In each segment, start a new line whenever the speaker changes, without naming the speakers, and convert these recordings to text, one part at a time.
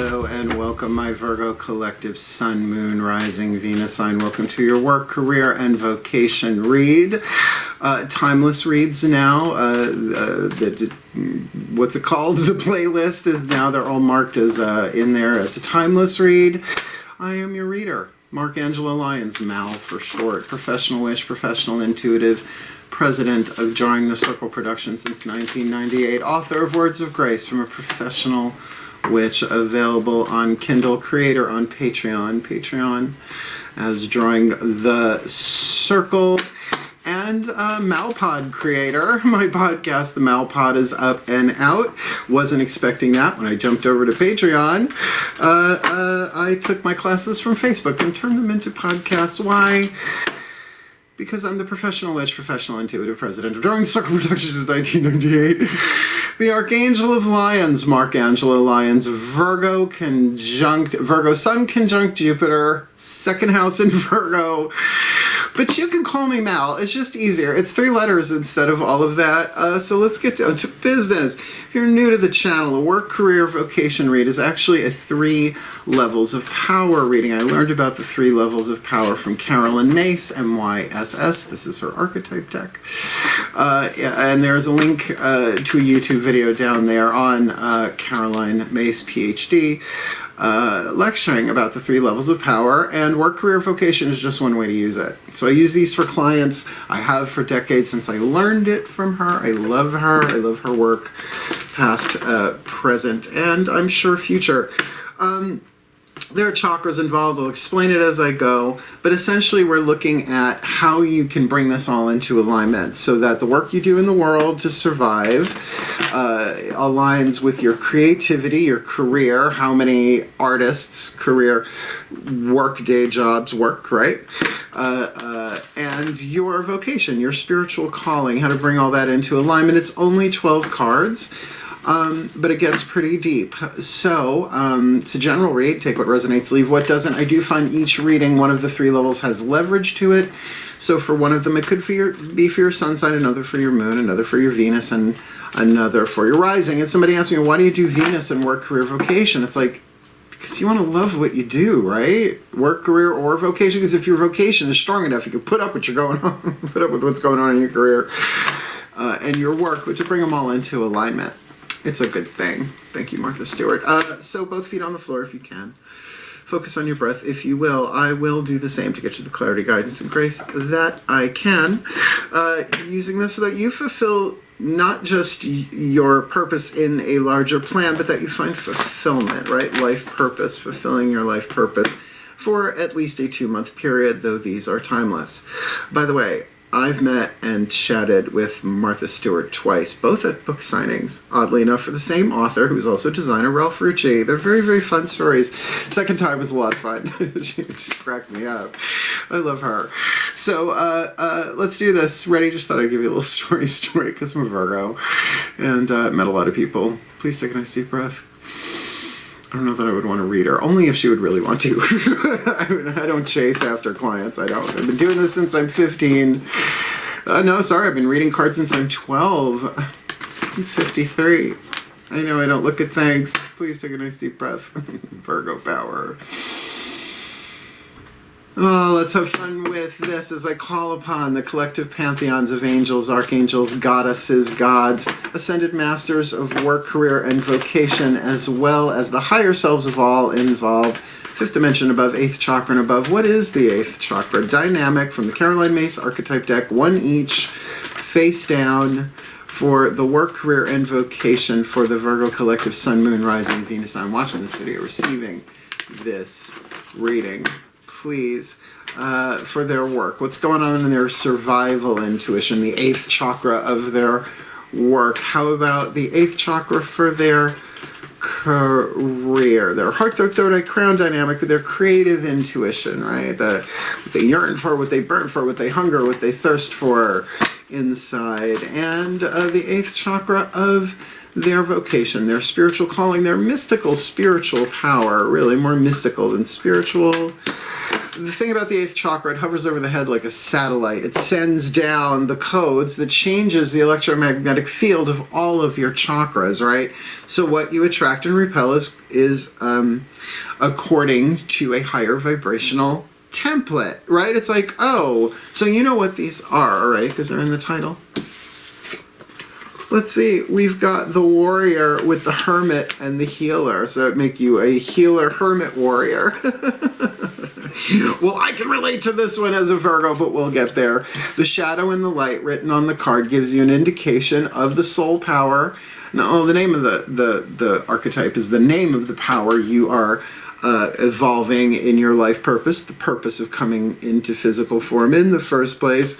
Hello and welcome, my Virgo collective Sun, Moon, Rising, Venus sign. Welcome to your work, career, and vocation read. Timeless reads now. What's it called? The playlist is now, they're all marked as in there as a timeless read. I am your reader, Angelo Lyons, Mal for short, professional-ish, professional intuitive, president of DrawingTheCircle production since 1998, author of Words of Grace from a Professional Witch, available on Kindle, creator on Patreon as Drawing the Circle, and Malpod creator. My podcast, The Malpod, is up and out. Wasn't expecting that when I jumped over to Patreon. I took my classes from Facebook and turned them into podcasts. Why? Because I'm the professional witch, professional intuitive president of DrawingTheCircle Productions since 1998. The Archangel of Lyons, Angelo Lyons, Virgo Sun conjunct Jupiter, second house in Virgo. But you can call me Mal. It's just easier. It's 3 letters instead of all of that. So let's get down to business. If you're new to the channel, a work, career, vocation read is actually a 3 levels of power reading. I learned about the 3 levels of power from Carolyn Myss, MYSS. This is her archetype deck. And there's a link to a YouTube video down there on Caroline Myss, PhD, lecturing about the 3 levels of power, and work, career, vocation is just one way to use it. So I use these for clients. I have for decades since I learned it from her. I love her. I love her work, past, present, and I'm sure future. There are chakras involved. I'll explain it as I go, but essentially we're looking at how you can bring this all into alignment so that the work you do in the world to survive aligns with your creativity, your career, how many artists, career, work, day jobs, work, right? And your vocation, your spiritual calling, how to bring all that into alignment. It's only 12 cards. But it gets pretty deep. So, it's a general read. Take what resonates, leave what doesn't. I do find each reading, one of the 3 levels has leverage to it. So for one of them, it could be for your sun sign, another for your moon, another for your Venus, and another for your rising. And somebody asked me, why do you do Venus and work, career, vocation? It's like, because you want to love what you do, right? Work, career, or vocation. Because if your vocation is strong enough, you can put up with what's going on in your career and your work, which will bring them all into alignment. It's a good thing. Thank you, Martha Stewart. So both feet on the floor if you can. Focus on your breath if you will. I will do the same to get you the clarity, guidance, and grace that I can. Using this so that you fulfill not just your purpose in a larger plan, but that you find fulfillment, right? Life purpose, fulfilling your life purpose for at least a 2-month period, though these are timeless. By the way, I've met and chatted with Martha Stewart twice, both at book signings, oddly enough, for the same author, who's also designer, Ralph Rucci. They're very, very fun stories. Second time was a lot of fun. she cracked me up. I love her. So let's do this. Ready? Just thought I'd give you a little story, because I'm a Virgo, and met a lot of people. Please take a nice deep breath. I don't know that I would want to read her, only if she would really want to. I don't chase after clients. I don't. I've been doing this since I'm 15. No, sorry, I've been reading cards since I'm 12. I'm 53. I know I don't look at things. Please take a nice deep breath. Virgo power. Oh, let's have fun with this as I call upon the collective pantheons of angels, archangels, goddesses, gods, ascended masters of work, career, and vocation, as well as the higher selves of all involved. 5th dimension above, 8th chakra and above. What is the 8th chakra? Dynamic from the Caroline Myss archetype deck, 1 each, face down, for the work, career, and vocation for the Virgo collective Sun, Moon, Rising, Venus. I'm watching this video, receiving this reading. Please, for their work. What's going on in their survival intuition, the 8th chakra of their work. How about the 8th chakra for their career? Their heart, their third eye, crown dynamic with their creative intuition, right? What they yearn for, what they burn for, what they hunger, what they thirst for inside. And the 8th chakra of their vocation, their spiritual calling, their mystical spiritual power, really more mystical than spiritual. The thing about the 8th chakra, it hovers over the head like a satellite. It sends down the codes that changes the electromagnetic field of all of your chakras, right? So what you attract and repel is according to a higher vibrational template, right? It's like, oh, so you know what these are already because they're in the title. Let's see, we've got the warrior with the hermit and the healer. So it make you a healer hermit warrior. Well, I can relate to this one as a Virgo, but we'll get there. The shadow and the light written on the card gives you an indication of the soul power. No, the name of the archetype is the name of the power you are evolving in your life purpose, the purpose of coming into physical form in the first place,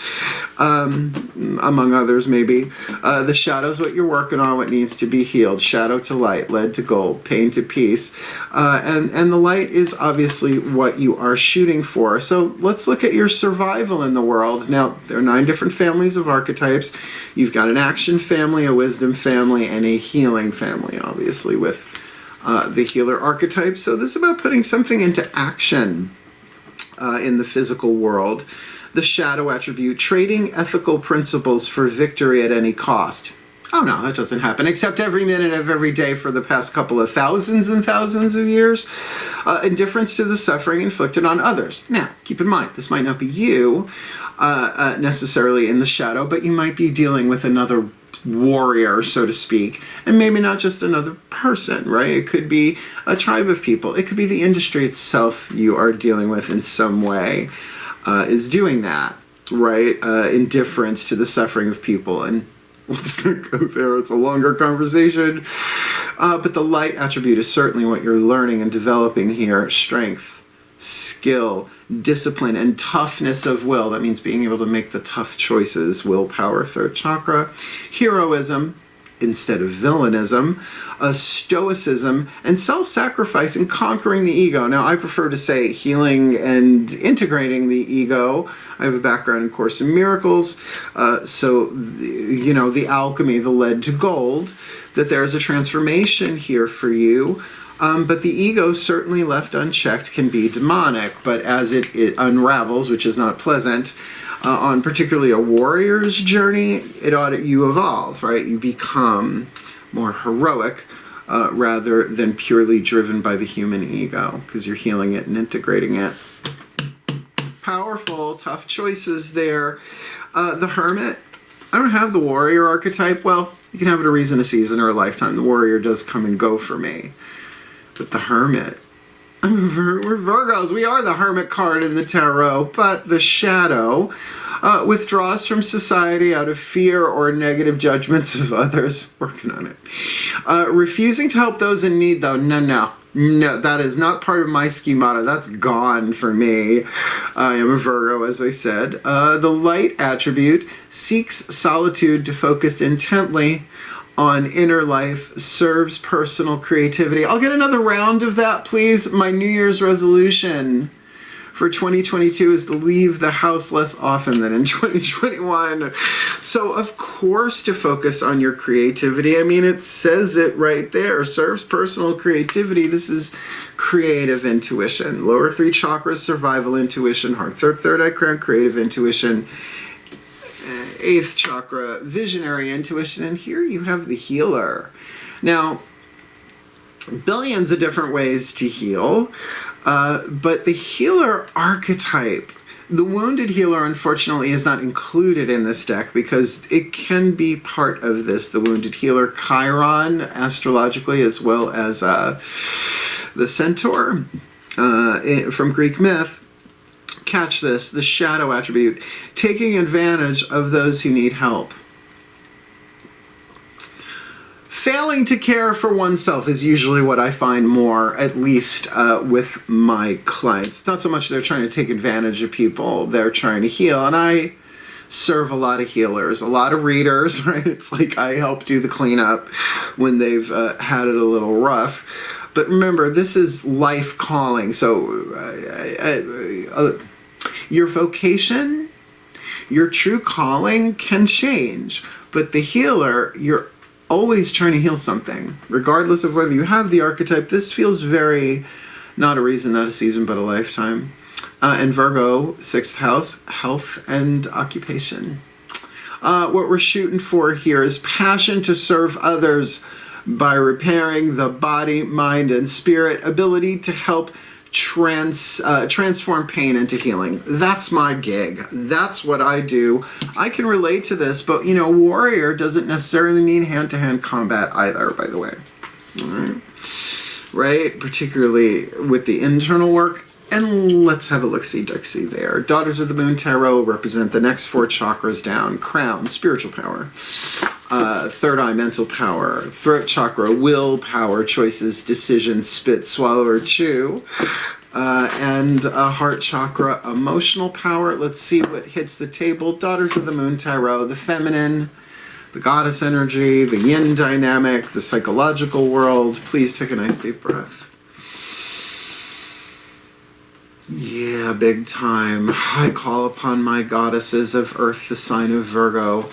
among others maybe. The shadow is what you're working on, what needs to be healed. Shadow to light, lead to gold, pain to peace. And the light is obviously what you are shooting for. So let's look at your survival in the world. Now, there are 9 different families of archetypes. You've got an action family, a wisdom family, and a healing family, obviously, with the healer archetype. So this is about putting something into action in the physical world. The shadow attribute, trading ethical principles for victory at any cost. Oh no, that doesn't happen, except every minute of every day for the past couple of thousands and thousands of years. Indifference to the suffering inflicted on others. Now, keep in mind, this might not be you necessarily in the shadow, but you might be dealing with another warrior, so to speak, and maybe not just another person, right? It could be a tribe of people. It could be the industry itself you are dealing with in some way is doing that, right? Indifference to the suffering of people. And let's not go there. It's a longer conversation. But the light attribute is certainly what you're learning and developing here. Strength, skill, discipline, and toughness of will. That means being able to make the tough choices. Willpower, 3rd chakra. Heroism instead of villainism. Stoicism, and self-sacrifice and conquering the ego. Now, I prefer to say healing and integrating the ego. I have a background in Course in Miracles. So, you know, the alchemy, the lead to gold, that there's a transformation here for you. But the ego, certainly left unchecked, can be demonic. But as it unravels, which is not pleasant, on particularly a warrior's journey, you evolve, right? You become more heroic rather than purely driven by the human ego, because you're healing it and integrating it. Powerful, tough choices there. The hermit, I don't have the warrior archetype. Well, you can have it a reason, a season, or a lifetime. The warrior does come and go for me. But the hermit, we're Virgos. We are the hermit card in the tarot. But the shadow withdraws from society out of fear or negative judgments of others. Working on it. Refusing to help those in need, though. No, that is not part of my schemata. That's gone for me. I am a Virgo, as I said. The light attribute seeks solitude to focus intently on inner life, serves personal creativity. I'll get another round of that, please. My New Year's resolution for 2022 is to leave the house less often than in 2021. So, of course, to focus on your creativity. I mean, it says it right there. Serves personal creativity. This is creative intuition. Lower 3 chakras, survival intuition. Heart, third eye crown, creative intuition. 8th chakra, visionary intuition, and here you have the healer. Now, billions of different ways to heal, but the healer archetype, the wounded healer, unfortunately, is not included in this deck because it can be part of this. The wounded healer, Chiron, astrologically, as well as the centaur from Greek myth. Catch this, the shadow attribute, taking advantage of those who need help. Failing to care for oneself is usually what I find more, at least with my clients. Not so much they're trying to take advantage of people, they're trying to heal. And I serve a lot of healers, a lot of readers, right? It's like I help do the cleanup when they've had it a little rough. But remember, this is life calling. So your vocation, your true calling can change. But the healer, you're always trying to heal something. Regardless of whether you have the archetype, this feels very, not a reason, not a season, but a lifetime. And Virgo, 6th house, health and occupation. What we're shooting for here is passion to serve others by repairing the body, mind, and spirit, ability to help transform pain into healing. That's my gig. That's what I do. I can relate to this, but you know, warrior doesn't necessarily mean hand-to-hand combat either, by the way. All right. Right? Particularly with the internal work. And let's have a look-see-duck-see there. Daughters of the Moon Tarot represent the next 4 chakras down. Crown, spiritual power. Third eye, mental power. Throat chakra, will power, choices, decisions, spit, swallow, or chew. And heart chakra, emotional power. Let's see what hits the table. Daughters of the Moon Tarot, the feminine, the goddess energy, the yin dynamic, the psychological world. Please take a nice deep breath. Yeah, big time. I call upon my goddesses of Earth, the sign of Virgo,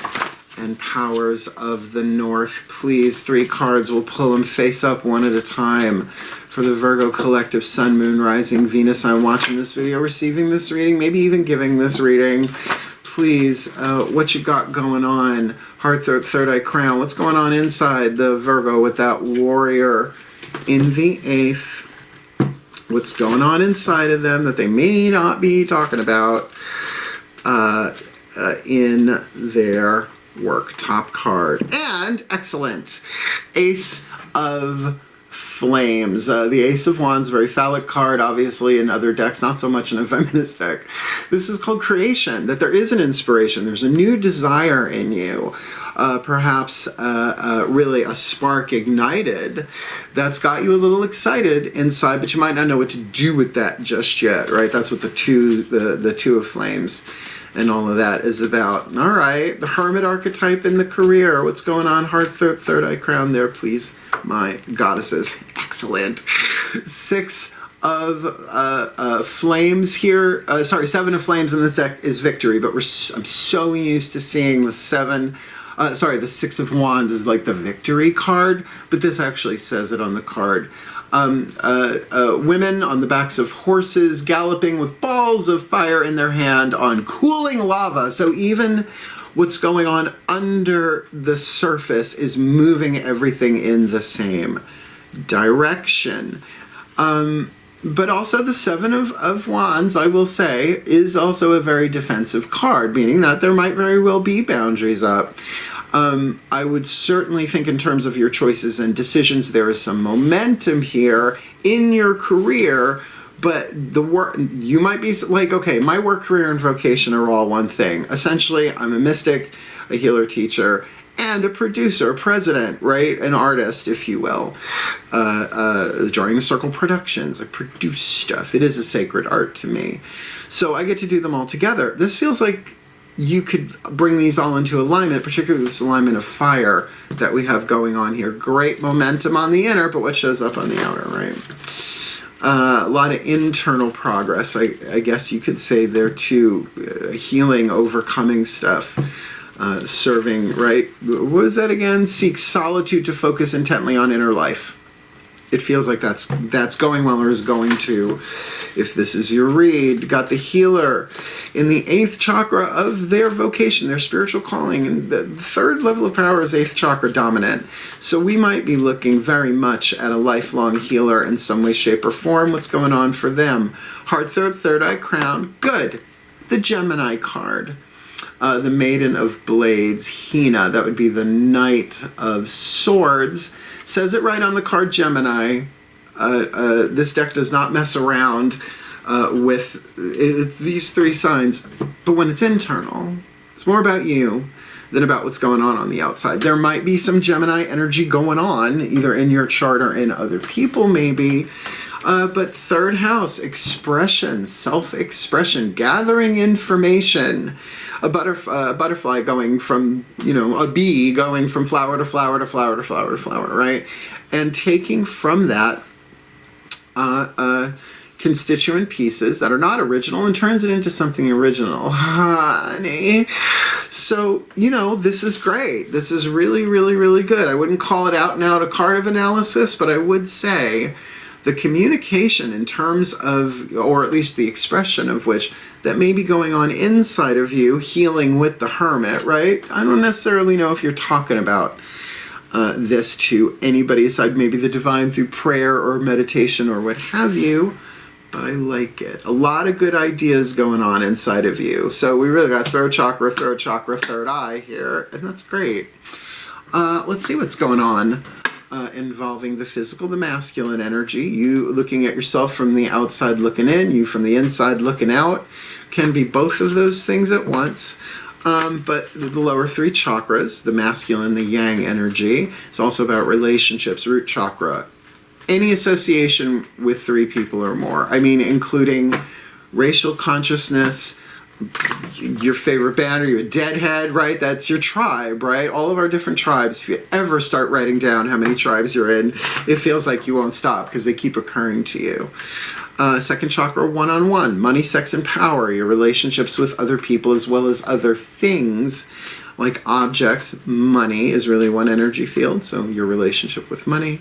and powers of the North. Please, 3 cards. We'll pull them face up one at a time. For the Virgo collective, Sun, Moon, Rising, Venus, I'm watching this video, receiving this reading, maybe even giving this reading. Please, what you got going on? Heart, third eye, crown. What's going on inside the Virgo with that warrior in the 8th? What's going on inside of them that they may not be talking about in their work. Top card. And, excellent, Ace of Flames. The Ace of Wands, very phallic card, obviously, in other decks, not so much in a feminist deck. This is called creation, that there is an inspiration. There's a new desire in you. Perhaps really a spark ignited that's got you a little excited inside, but you might not know what to do with that just yet, right? That's what the two of flames and all of that is about. All right, the Hermit archetype in the career. What's going on? Heart, third eye, crown there, please, my goddesses. Excellent. 6 of flames here. Sorry, 7 of flames in the deck is victory, but I'm so used to seeing the 7. The 6 of Wands is like the victory card, but this actually says it on the card. Women on the backs of horses galloping with balls of fire in their hand on cooling lava. So even what's going on under the surface is moving everything in the same direction. But also the 7 of Wands, I will say, is also a very defensive card, meaning that there might very well be boundaries up. I would certainly think in terms of your choices and decisions, there is some momentum here in your career, but the work, you might be like, okay, my work, career, and vocation are all one thing. Essentially, I'm a mystic, a healer, teacher, and a producer, a president, right? An artist, if you will. DrawingTheCircle Productions, I produce stuff. It is a sacred art to me. So I get to do them all together. This feels like you could bring these all into alignment, particularly this alignment of fire that we have going on here. Great momentum on the inner, but what shows up on the outer, right? A lot of internal progress, I guess you could say there too. Healing, overcoming stuff. Serving, right? What was that again? Seek solitude to focus intently on inner life. It feels like that's going well, or is going to, if this is your read. Got the healer in the 8th chakra of their vocation, their spiritual calling, and the 3rd level of power is 8th chakra dominant. So we might be looking very much at a lifelong healer in some way, shape, or form. What's going on for them? Heart, third eye, crown. Good. The Gemini card. The Maiden of Blades, Hina, that would be the Knight of Swords. Says it right on the card, Gemini. This deck does not mess around with it's these 3 signs, but when it's internal, it's more about you than about what's going on the outside. There might be some Gemini energy going on, either in your chart or in other people, maybe. But 3rd house, expression, self-expression, gathering information. A butterfly going from, a bee going from flower to flower to flower to flower to flower, right? And taking from that constituent pieces that are not original and turns it into something original. Honey. So, this is great. This is really, really, really good. I wouldn't call it out and out a card of analysis, but I would say the communication in terms of, or at least the expression of which, that may be going on inside of you, healing with the Hermit, right? I don't necessarily know if you're talking about this to anybody aside maybe the divine through prayer or meditation or what have you, but I like it. A lot of good ideas going on inside of you. So we really got throat chakra, third eye here, and that's great. Let's see what's going on involving the physical, the masculine energy. You looking at yourself from the outside looking in, you from the inside looking out. Can be both of those things at once. But the lower three chakras, the masculine, the yang energy, is also about relationships, root chakra. Any association with three people or more. I mean, including racial consciousness, your favorite band, are you a Deadhead, right? That's your tribe, right? All of our different tribes. If you ever start writing down how many tribes you're in, it feels like you won't stop because they keep occurring to you. Second chakra, one-on-one, money, sex, and power, your relationships with other people as well as other things like objects. Money is really one energy field, so your relationship with money.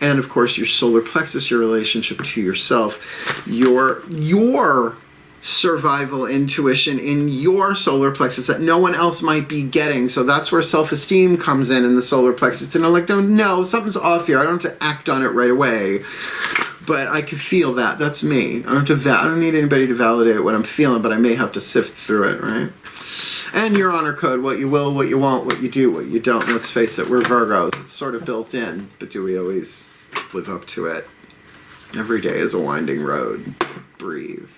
And of course, your solar plexus, your relationship to yourself, your survival intuition in your solar plexus that no one else might be getting. So that's where self-esteem comes in the solar plexus to know, like, no, something's off here. I don't have to act on it right away. But I can feel that. That's me. I don't need anybody to validate what I'm feeling, but I may have to sift through it, right? And your honor code, what you will, what you won't, what you do, what you don't. Let's face it, we're Virgos. It's sort of built in, but do we always live up to it? Every day is a winding road. Breathe.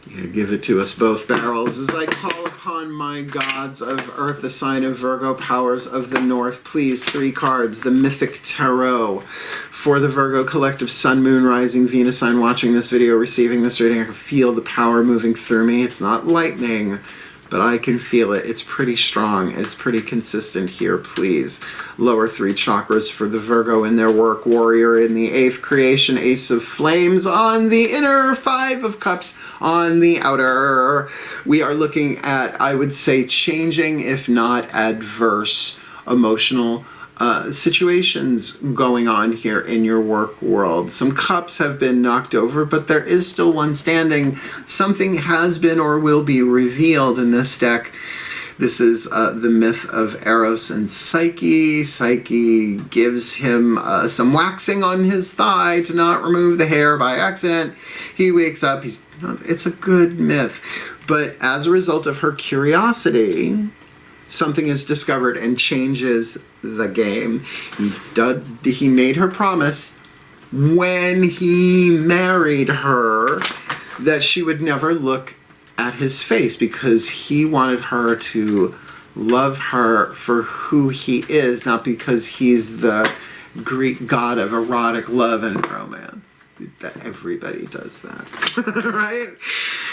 Yeah, give it to us both barrels. As I call upon my gods of earth, the sign of Virgo, powers of the north, please, 3 cards, the Mythic Tarot. For the Virgo collective, Sun, Moon, Rising, Venus sign watching this video, receiving this reading, I can feel the power moving through me. It's not lightning, but I can feel it. It's pretty strong. It's pretty consistent here, please. Lower 3 chakras for the Virgo in their work, Warrior in the 8th, Creation, Ace of Flames on the inner, 5 of Cups on the outer. We are looking at, I would say, changing, if not adverse, emotional situations going on here in your work world. Some cups have been knocked over, but there is still one standing. Something has been or will be revealed in this deck. This is the myth of Eros and Psyche. Psyche gives him some waxing on his thigh to not remove the hair by accident. He wakes up. It's a good myth. But as a result of her curiosity, something is discovered and changes the game. He made her promise when he married her that she would never look at his face because he wanted her to love her for who he is, not because he's the Greek god of erotic love and romance. Everybody does that, right?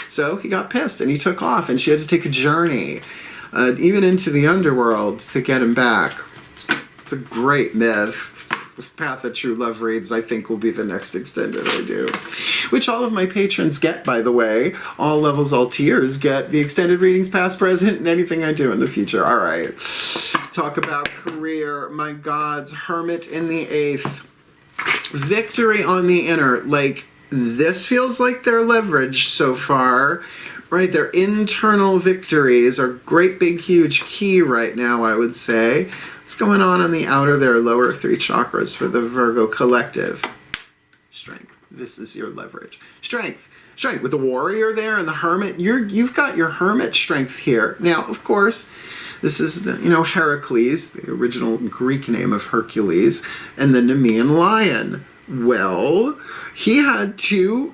So he got pissed and he took off, and she had to take a journey even into the underworld to get him back. It's a great myth. Path of True Love reads, I think, will be the next extended I do. Which all of my patrons get, by the way. All levels, all tiers get the extended readings, past, present, and anything I do in the future. All right. Talk about career. My gods. Hermit in the 8th. Victory on the inner. Like, this feels like their leverage so far. Right, their internal victories are great, big, huge key right now, I would say. What's going on the outer there? Lower 3 chakras for the Virgo collective. Strength. This is your leverage. Strength. Strength. With the Warrior there and the Hermit, you've got your Hermit strength here. Now, of course, this is, Heracles, the original Greek name of Hercules, and the Nemean lion. Well, he had to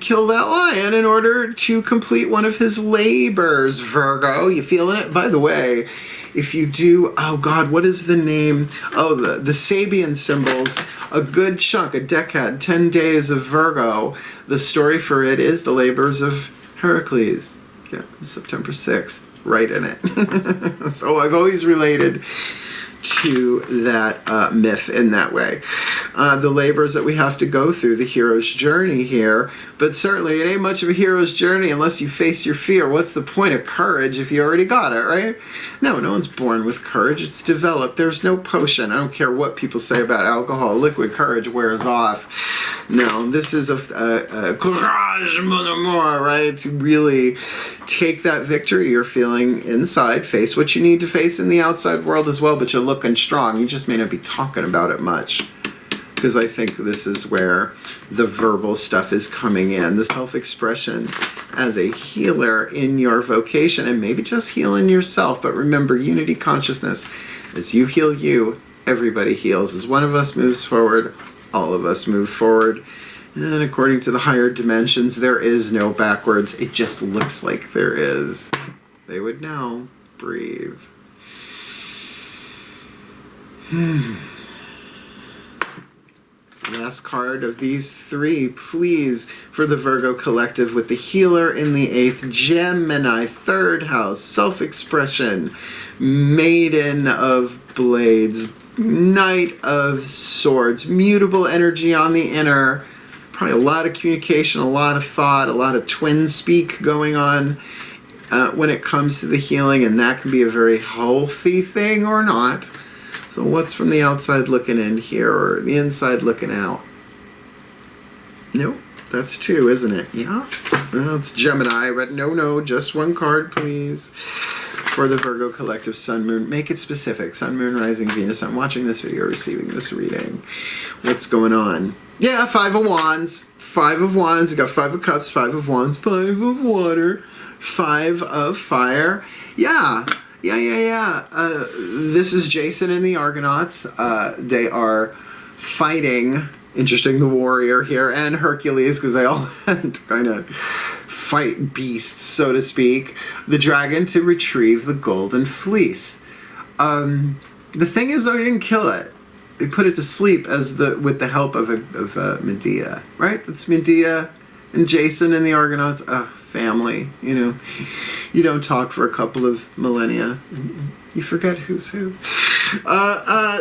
kill that lion in order to complete one of his labors, Virgo. You feeling it? By the way, if you do, oh God, what is the name? Oh, the Sabian symbols, a good chunk, a decade, 10 days of Virgo. The story for it is the labors of Heracles. Yeah, September 6th, right in it. So I've always related to that myth in that way. The labors that we have to go through, the hero's journey here, but certainly it ain't much of a hero's journey unless you face your fear. What's the point of courage if you already got it, right? No one's born with courage. It's developed. There's no potion. I don't care what people say about alcohol. Liquid courage wears off. No, this is a courage, mon amour, right? To really take that victory you're feeling inside, face what you need to face in the outside world as well, but you're looking strong. You just may not be talking about it much, because I think this is where the verbal stuff is coming in, the self-expression as a healer in your vocation, and maybe just healing yourself. But remember, unity consciousness. As you heal you, everybody heals. As one of us moves forward, all of us move forward. And according to the higher dimensions, there is no backwards. It just looks like there is. They would know. Breathe. Last card of these three, please, for the Virgo collective with the healer in the 8th, Gemini, 3rd house, self-expression, maiden of blades, knight of swords, mutable energy on the inner, probably a lot of communication, a lot of thought, a lot of twin speak going on when it comes to the healing, and that can be a very healthy thing or not. So what's from the outside looking in here, or the inside looking out? Nope, that's 2, isn't it? Yeah, well, it's Gemini, but no, just 1 card, please. For the Virgo collective, Sun, Moon, make it specific. Sun, Moon, Rising, Venus. I'm watching this video, receiving this reading. What's going on? Yeah, 5 of Wands. 5 of Wands. You got 5 of Cups, 5 of Wands, 5 of Water, 5 of Fire. Yeah. This is Jason and the Argonauts. They are fighting, interesting, the warrior here, and Hercules, because they all had to kind of fight beasts, so to speak. The dragon to retrieve the golden fleece. The thing is, though, he didn't kill it. He put it to sleep with the help of Medea, right? That's Medea and Jason and the Argonauts. Family, you know. You don't talk for a couple of millennia. You forget who's who.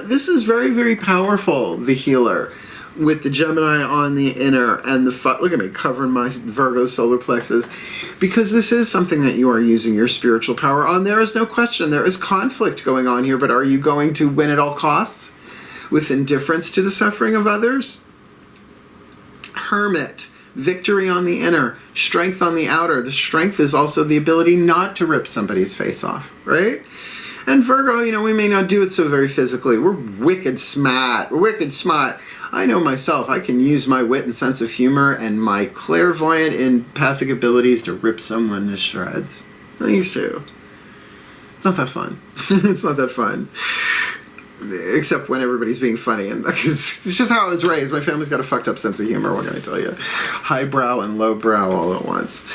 This is very, very powerful, the healer, with the Gemini on the inner and the... Look at me, covering my Virgo solar plexus. Because this is something that you are using your spiritual power on. There is no question. There is conflict going on here, but are you going to win at all costs? With indifference to the suffering of others? Hermit. Victory on the inner, strength on the outer. The strength is also the ability not to rip somebody's face off, right? And Virgo, you know, we may not do it so very physically. We're wicked smart. I know myself. I can use my wit and sense of humor and my clairvoyant and empathic abilities to rip someone to shreds. I used to. It's not that fun. It's not that fun. Except when everybody's being funny, and it's just how I was raised. My family's got a fucked up sense of humor, what can I tell you? Highbrow and lowbrow all at once.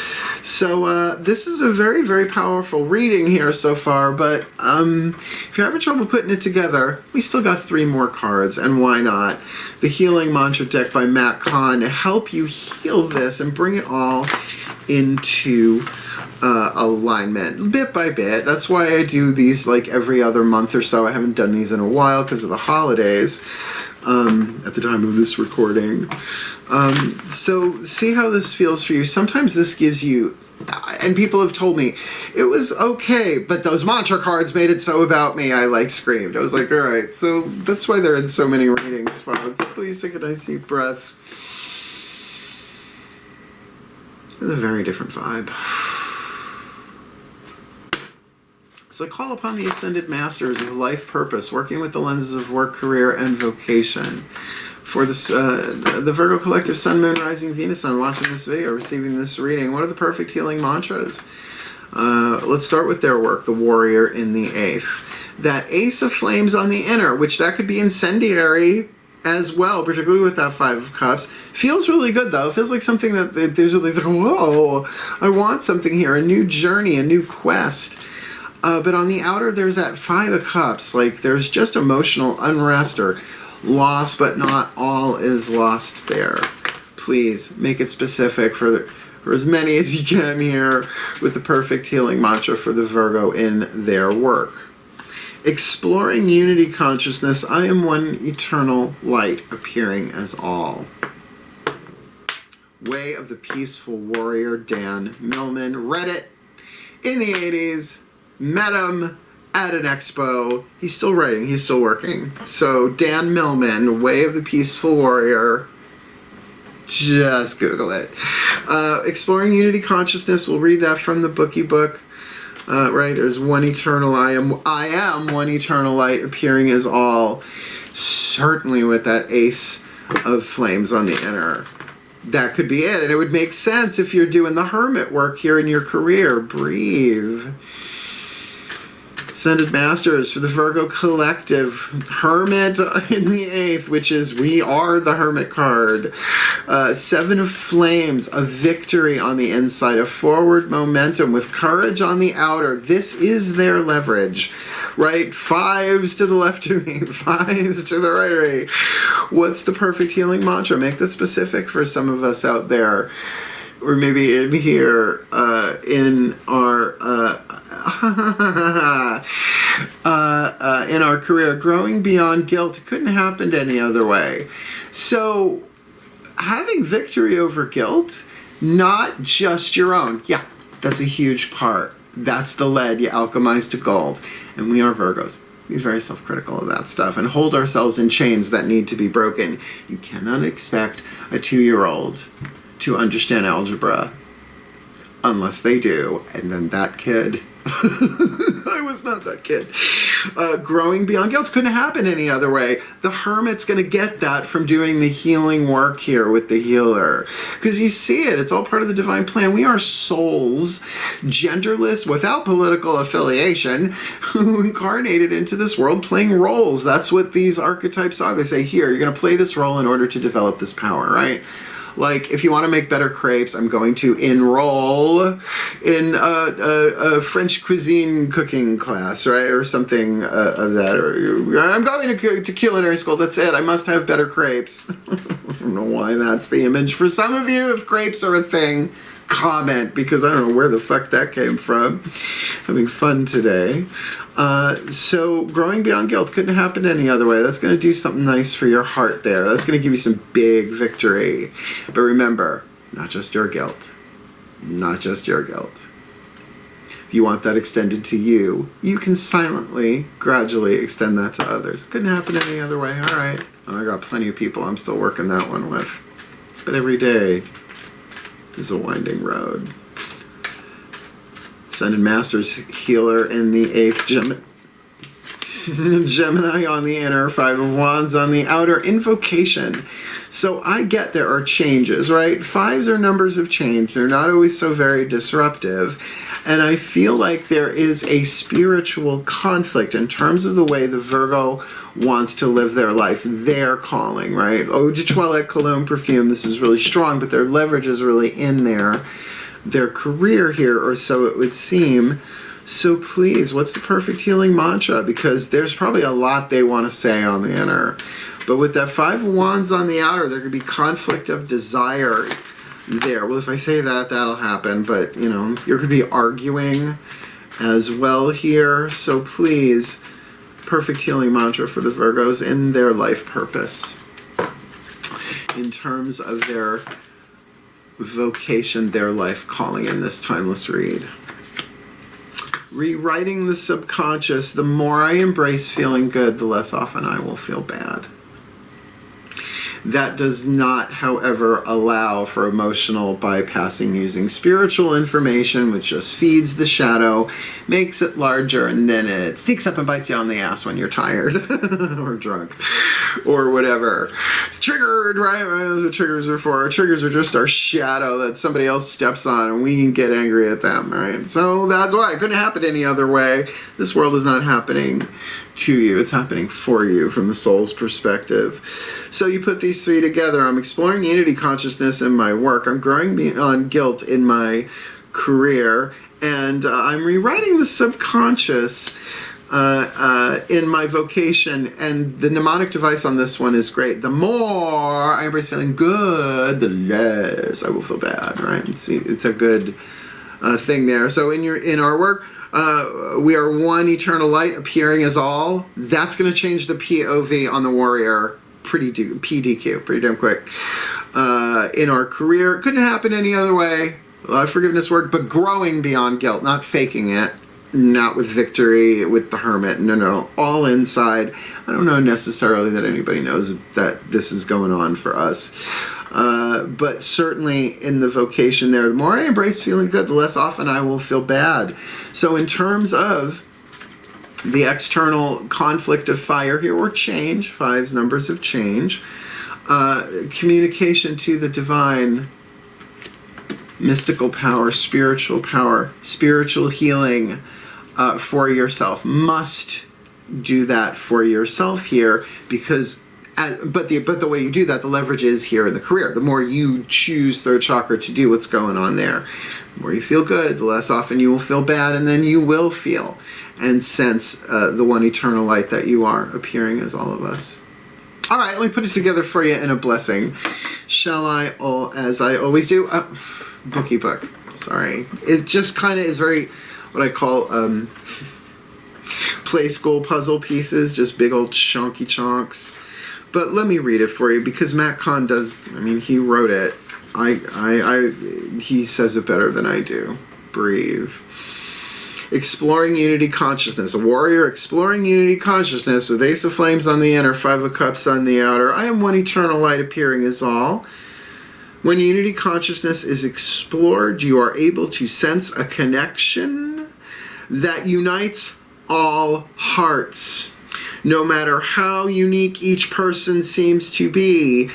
So this is a very, very powerful reading here so far, but if you're having trouble putting it together, we still got 3 more cards, and why not? The Healing Mantra deck by Matt Kahn to help you heal this and bring it all into alignment bit by bit. That's why I do these like every other month or so. I haven't done these in a while because of the holidays at the time of this recording. So see how this feels for you. Sometimes this gives you, and people have told me it was okay, but those mantra cards made it so about me. I like screamed. I was like, all right. So that's why they're in so many readings, folks. Please take a nice deep breath. It's a very different vibe. So call upon the Ascended Masters of Life Purpose, working with the lenses of work, career, and vocation. For this, the Virgo Collective Sun, Moon, Rising, Venus Sun, watching this video, receiving this reading, what are the perfect healing mantras? Let's start with their work, the Warrior in the 8th. That Ace of Flames on the inner, which that could be incendiary as well, particularly with that 5 of Cups. Feels really good, though. Feels like something that there's like, whoa, I want something here, a new journey, a new quest. But on the outer, there's that 5 of Cups. Like, there's just emotional unrest or loss, but not all is lost there. Please, make it specific for as many as you can here with the perfect healing mantra for the Virgo in their work. Exploring unity consciousness, I am one eternal light appearing as all. Way of the Peaceful Warrior, Dan Millman. Read it in the 80s, met him at an expo. He's still writing, he's still working. So Dan Millman, Way of the Peaceful Warrior. Just Google it. Exploring Unity Consciousness, we'll read that from the bookie book. Right, there's one eternal, I am one eternal light appearing as all. Certainly with that ace of flames on the inner. That could be it, and it would make sense if you're doing the hermit work here in your career. Breathe. Ascended Masters for the Virgo Collective. Hermit in the 8th, which is we are the Hermit card. 7 of Flames, a victory on the inside, a forward momentum with courage on the outer. This is their leverage, right? 5s to the left of me, 5s to the right of me. What's the perfect healing mantra? Make that specific for some of us out there. Or maybe in here, in our in our career, growing beyond guilt. It couldn't happen any other way. So, having victory over guilt, not just your own. Yeah, that's a huge part. That's the lead you alchemize to gold. And we are Virgos. Be very self-critical of that stuff and hold ourselves in chains that need to be broken. You cannot expect a 2-year-old to understand algebra unless they do, and then that kid I was not that kid. Growing beyond guilt couldn't happen any other way. The Hermit's going to get that from doing the healing work here with the healer, because you see it, it's all part of the divine plan. We are souls, genderless, without political affiliation, who incarnated into this world playing roles. That's what these archetypes are. They say, here, you're going to play this role in order to develop this power, right? Like, if you want to make better crepes, I'm going to enroll in a French cuisine cooking class, right? Or something of that. Or I'm going to culinary school, that's it. I must have better crepes. I don't know why that's the image. For some of you, if crepes are a thing, comment, because I don't know where the fuck that came from. Having fun today. So growing beyond guilt couldn't happen any other way. That's going to do something nice for your heart there. That's going to give you some big victory. But remember, not just your guilt. Not just your guilt. If you want that extended to you, you can silently, gradually extend that to others. Couldn't happen any other way. All right. I got plenty of people I'm still working that one with. But every day is a winding road. Ascended Masters healer in the 8th, Gemini on the inner, 5 of Wands on the outer, invocation. So I get there are changes, right? 5s are numbers of change. They're not always so very disruptive. And I feel like there is a spiritual conflict in terms of the way the Virgo wants to live their life, their calling, right? Eau de toilette, cologne, perfume, this is really strong, but their leverage is really in there. Their career here, or so it would seem. So please, what's the perfect healing mantra? Because there's probably a lot they want to say on the inner. But with that 5 of Wands on the outer, there could be conflict of desire there. Well, if I say that, that'll happen. But, you know, there could be arguing as well here. So please, perfect healing mantra for the Virgos in their life purpose. In terms of their vocation, their life calling in this timeless read. Rewriting the subconscious. The more I embrace feeling good, the less often I will feel bad. That does not, however, allow for emotional bypassing using spiritual information, which just feeds the shadow, makes it larger, and then it sneaks up and bites you on the ass when you're tired or drunk or whatever. It's triggered, right? That's what triggers are for. Triggers are just our shadow that somebody else steps on, and we can get angry at them, right? So that's why it couldn't happen any other way. This world is not happening to you. It's happening for you from the soul's perspective. So you put these 3 together. I'm exploring unity consciousness in my work. I'm growing beyond guilt in my career. And I'm rewriting the subconscious in my vocation. And the mnemonic device on this one is great. The more I embrace feeling good, the less I will feel bad, right? It's a good thing there. So in our work, we are one eternal light appearing as all. That's going to change the POV on the warrior PDQ, pretty damn quick. In our career, it couldn't happen any other way. A lot of forgiveness work, but growing beyond guilt, not faking it. Not with victory, with the Hermit. No, all inside. I don't know necessarily that anybody knows that this is going on for us. But certainly in the vocation there, the more I embrace feeling good, the less often I will feel bad. So in terms of the external conflict of fire here, or change, 5's numbers of change, communication to the divine, mystical power, spiritual healing for yourself. Must do that for yourself here, because but the way you do that, the leverage is here in the career. The more you choose third chakra to do what's going on there, the more you feel good, the less often you will feel bad, and then you will feel and sense the one eternal light that you are, appearing as all of us. All right, let me put it together for you in a blessing. Shall I, as I always do? Bookie book. Sorry. It just kind of is very what I call play school puzzle pieces, just big old chunky chunks. But let me read it for you, because Matt Kahn does, I mean, he wrote it. He says it better than I do. Breathe. Exploring unity consciousness. A warrior exploring unity consciousness with Ace of Flames on the inner, 5 of Cups on the outer. I am one eternal light appearing as all. When unity consciousness is explored, you are able to sense a connection that unites all hearts. No matter how unique each person seems to be,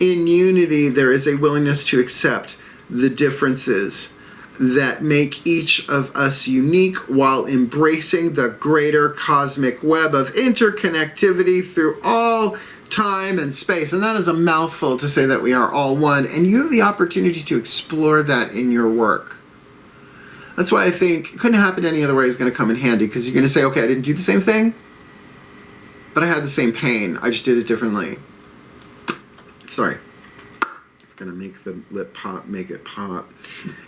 in unity there is a willingness to accept the differences that make each of us unique, while embracing the greater cosmic web of interconnectivity through all time and space. And that is a mouthful to say that we are all one, and you have the opportunity to explore that in your work. That's why I think it couldn't happen any other way is going to come in handy, because you're going to say, okay, I didn't do the same thing, but I had the same pain. I just did it differently. Sorry. I'm going to make the lip pop, make it pop.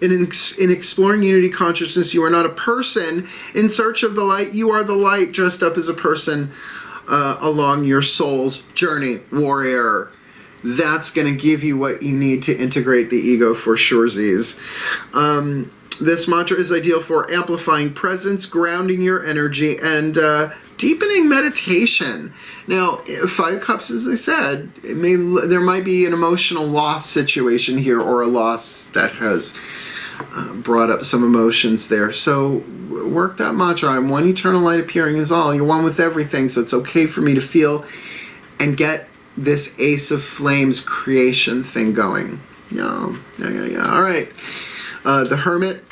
In exploring unity consciousness, you are not a person in search of the light. You are the light dressed up as a person along your soul's journey, warrior. That's going to give you what you need to integrate the ego for surezies. This mantra is ideal for amplifying presence, grounding your energy, and deepening meditation. Now, 5 Cups, as I said, there might be an emotional loss situation here, or a loss that has brought up some emotions there. So work that mantra. I'm one eternal light appearing as all. You're one with everything, so it's okay for me to feel and get this Ace of Flames creation thing going. Yeah. All right. The Hermit,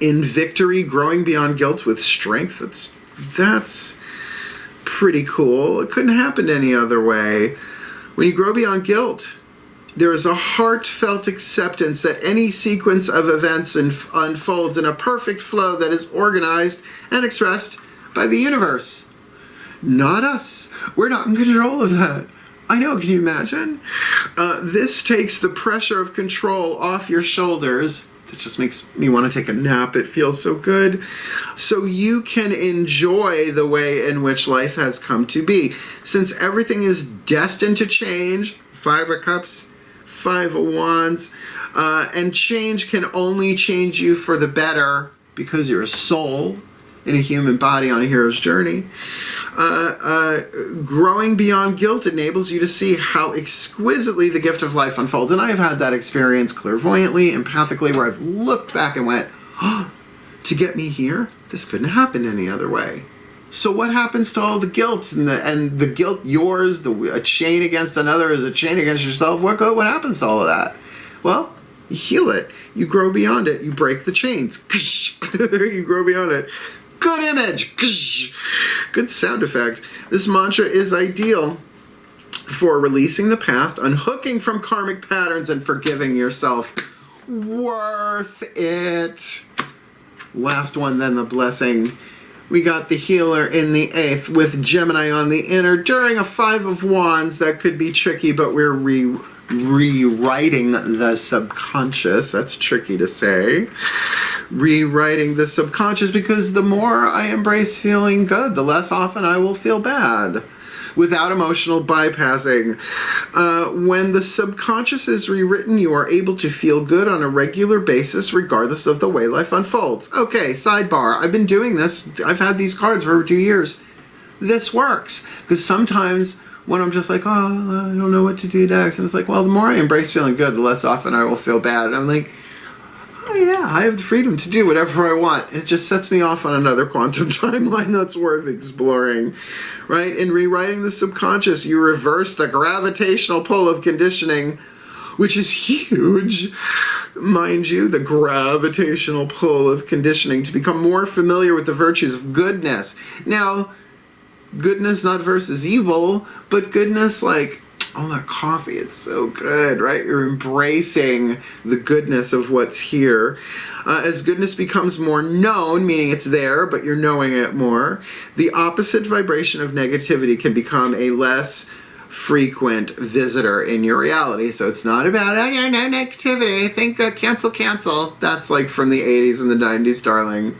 in victory, growing beyond guilt with strength. That's pretty cool. It couldn't happen any other way. When you grow beyond guilt, there is a heartfelt acceptance that any sequence of events unfolds in a perfect flow that is organized and expressed by the universe. Not us. We're not in control of that. I know, can you imagine? This takes the pressure of control off your shoulders. That just makes me want to take a nap. It feels so good. So you can enjoy the way in which life has come to be. Since everything is destined to change, 5 of Cups, 5 of Wands, and change can only change you for the better, because you're a soul in a human body on a hero's journey. Growing beyond guilt enables you to see how exquisitely the gift of life unfolds. And I have had that experience clairvoyantly, empathically, where I've looked back and went, oh, to get me here, this couldn't happen any other way. So what happens to all the guilt? And the guilt yours, a chain against another is a chain against yourself. What happens to all of that? Well, you heal it. You grow beyond it. You break the chains. You grow beyond it. Good image. Good sound effect. This mantra is ideal for releasing the past, unhooking from karmic patterns, and forgiving yourself. Worth it. Last one, then the blessing. We got the healer in the 8th with Gemini on the inner during a 5 of Wands. That could be tricky, but we're rewriting the subconscious. That's tricky to say. Rewriting the subconscious, because the more I embrace feeling good, the less often I will feel bad without emotional bypassing. When the subconscious is rewritten, you are able to feel good on a regular basis regardless of the way life unfolds. Okay, sidebar. I've been doing this. I've had these cards for over 2 years. This works, because sometimes when I'm just like, oh, I don't know what to do next, and it's like, well, the more I embrace feeling good, the less often I will feel bad. And I'm like, oh yeah, I have the freedom to do whatever I want. And it just sets me off on another quantum timeline that's worth exploring, right? In rewriting the subconscious, you reverse the gravitational pull of conditioning, which is huge. Mind you, the gravitational pull of conditioning to become more familiar with the virtues of goodness. Now, goodness not versus evil, but goodness like, oh, that coffee, it's so good, right? You're embracing the goodness of what's here. As goodness becomes more known, meaning it's there, but you're knowing it more, the opposite vibration of negativity can become a less frequent visitor in your reality. So it's not about, oh, no, no negativity, think cancel. That's like from the 80s and the 90s, darling.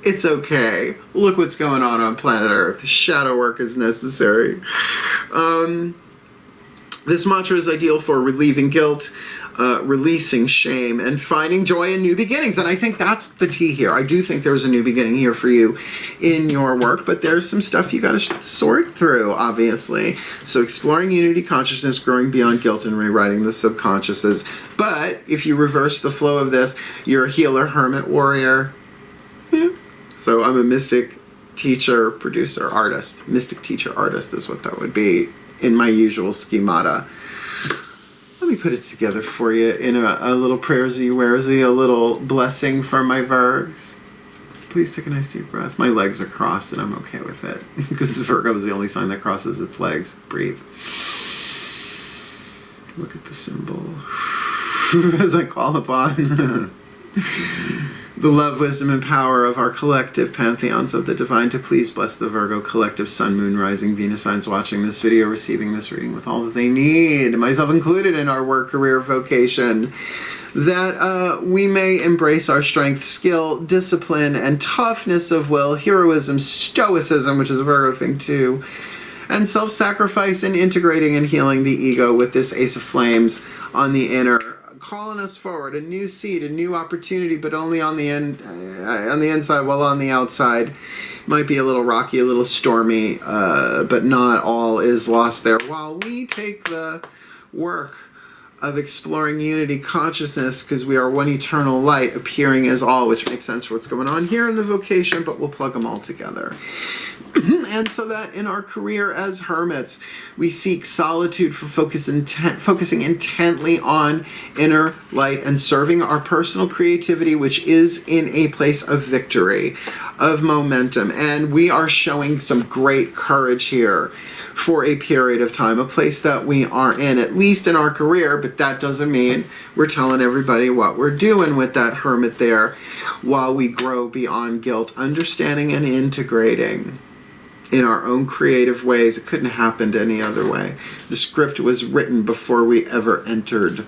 It's okay. Look what's going on planet Earth. Shadow work is necessary. This mantra is ideal for relieving guilt, releasing shame, and finding joy in new beginnings. And I think that's the key here. I do think there's a new beginning here for you in your work, but there's some stuff you got to sort through, obviously. So exploring unity consciousness, growing beyond guilt, and rewriting the subconsciouses. But if you reverse the flow of this, you're a healer, hermit, warrior. Yeah. So I'm a mystic, teacher, producer, artist. Mystic, teacher, artist is what that would be in my usual schemata. Let me put it together for you in a little prayersy-waresy, a little blessing from my Virgs. Please take a nice deep breath. My legs are crossed and I'm okay with it, because Virgo is the only sign that crosses its legs. Breathe. Look at the symbol as I call upon the love, wisdom, and power of our collective pantheons of the divine to please bless the Virgo collective sun, moon, rising, Venus signs watching this video, receiving this reading with all that they need, myself included in our work, career, vocation, that we may embrace our strength, skill, discipline, and toughness of will, heroism, stoicism, which is a Virgo thing too, and self-sacrifice in integrating and healing the ego with this Ace of Flames on the inner, calling us forward, a new seed, a new opportunity, but only on the inside, while on the outside might be a little rocky, a little stormy, but not all is lost there. While we take the work of exploring unity consciousness, because we are one eternal light appearing as all, which makes sense for what's going on here in the vocation, but we'll plug them all together. And so that in our career as hermits, we seek solitude for focusing intently on inner light and serving our personal creativity, which is in a place of victory, of momentum. And we are showing some great courage here for a period of time, a place that we are in, at least in our career, but that doesn't mean we're telling everybody what we're doing with that hermit there while we grow beyond guilt, understanding and integrating in our own creative ways. It couldn't have happened any other way. The script was written before we ever entered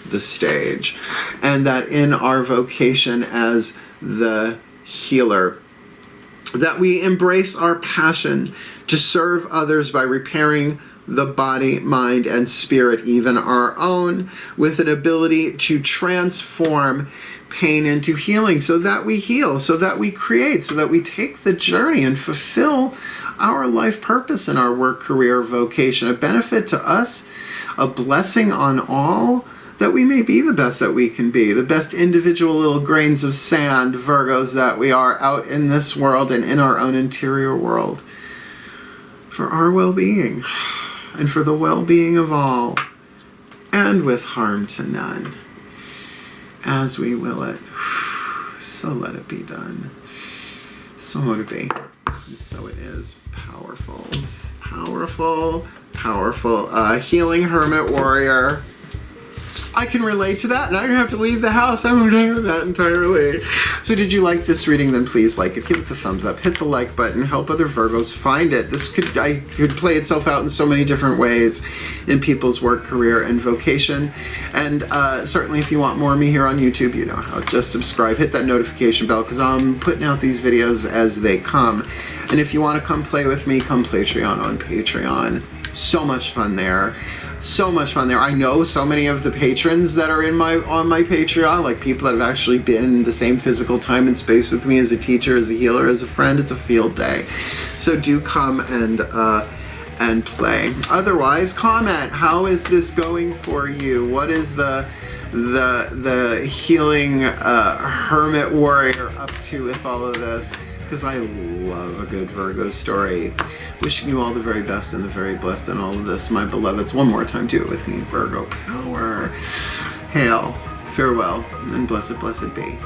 the stage. And that in our vocation as the healer, that we embrace our passion to serve others by repairing the body, mind, and spirit, even our own, with an ability to transform pain into healing, so that we heal, so that we create, so that we take the journey and fulfill our life purpose in our work, career, vocation, a benefit to us, a blessing on all, that we may be the best that we can be, the best individual little grains of sand, Virgos, that we are out in this world and in our own interior world, for our well-being and for the well-being of all, and with harm to none, as we will it. So let it be done. So let it be. And so it is. Powerful. Powerful. Powerful. Healing hermit warrior. I can relate to that, and I don't have to leave the house. I'm okay with that entirely. So did you like this reading? Then please like it, give it the thumbs up, hit the like button, help other Virgos find it. I could play itself out in so many different ways in people's work, career, and vocation. And certainly if you want more of me here on YouTube, you know how. Just subscribe, hit that notification bell, because I'm putting out these videos as they come. And if you want to come play with me, come Patreon on Patreon. So much fun there. So much fun there. I know so many of the patrons that are on my Patreon, like people that have actually been in the same physical time and space with me as a teacher, as a healer, as a friend. It's a field day. So do come and play. Otherwise, comment. How is this going for you? What is the healing hermit warrior up to with all of this? Because I love a good Virgo story. Wishing you all the very best and the very blessed in all of this, my beloveds. One more time, do it with me. Virgo power. Hail, farewell, and blessed, blessed be.